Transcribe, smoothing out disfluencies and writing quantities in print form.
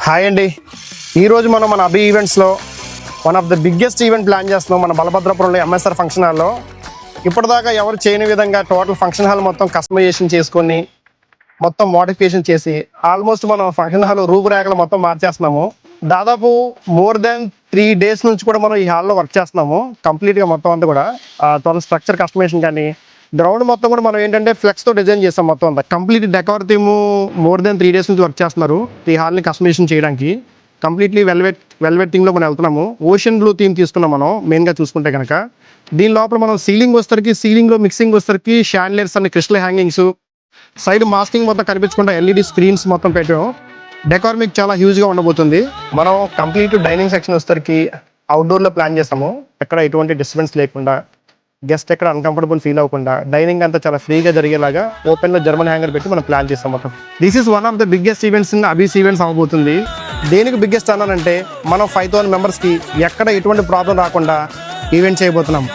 Hi అండి. ఈరోజు మనం మన అభి ఈవెంట్స్లో one of the biggest event plan చేస్తున్నాం మన బలభద్రపురంలో ఎంఎస్ఆర్ ఫంక్షన్ హాల్లో. ఇప్పటిదాకా ఎవరు చేయని విధంగా టోటల్ ఫంక్షన్ హాల్ మొత్తం కస్టమైజేషన్ చేసుకొని మొత్తం మోడిఫికేషన్ చేసి ఆల్మోస్ట్ మనం ఫంక్షన్ హాల్ రూపురేఖలు మొత్తం మార్చేస్తున్నాము. దాదాపు మోర్ దాన్ 3 days నుంచి కూడా మనం ఈ హాల్లో వర్క్ చేస్తున్నాము. కంప్లీట్గా మొత్తం అంతా కూడా టోటల్ స్ట్రక్చర్ కస్టమైజేషన్ కానీ గ్రౌండ్ మొత్తం కూడా మనం ఏంటంటే ఫ్లెక్స్తో డిజైన్ చేస్తాం. మొత్తం అంతా complete decor theme more than 3 days నుంచి వర్క్ చేస్తున్నారు ఈ హాల్ని కస్టమైజేషన్ చేయడానికి. కంప్లీట్లీ వెల్వెట్ థీమ్లో మనం వెళ్తున్నాము. ఓషన్ బ్లూ థీమ్ తీసుకున్నాం మనం మెయిన్గా చూసుకుంటే కనుక. దీని లోపల మనం సీలింగ్లో మిక్సింగ్ వస్తరికి chandeliers and crystal hangings, side masking మొత్తం కనిపించకుండా ఎల్ఈడి స్క్రీన్స్ మొత్తం పెట్టాం. డెకార్ మీకు చాలా హ్యూజ్గా ఉండబోతుంది. మనం కంప్లీట్ డైనింగ్ సెక్షన్ వస్తరికి అవుట్డోర్లో ప్లాన్ చేస్తాము. ఎక్కడ ఎటువంటి డిస్టర్బెన్స్ లేకుండా, గెస్ట్ ఎక్కడ అన్కంఫర్టబుల్ ఫీల్ అవ్వకుండా డైనింగ్ అంతా చాలా ఫ్రీగా జరిగేలాగా ఓపెన్లో జర్మన్ హ్యాంగర్ పెట్టి మనం ప్లాన్ చేస్తాం మొత్తం. This is one of the biggest events in Abhi's events అవ్వబోతుంది. దేనికి బిగ్గెస్ట్ అన్నానంటే మనం 5,000 మెంబర్స్కి ఎక్కడ ఎటువంటి ప్రాబ్లం రాకుండా ఈవెంట్ చేయబోతున్నాం.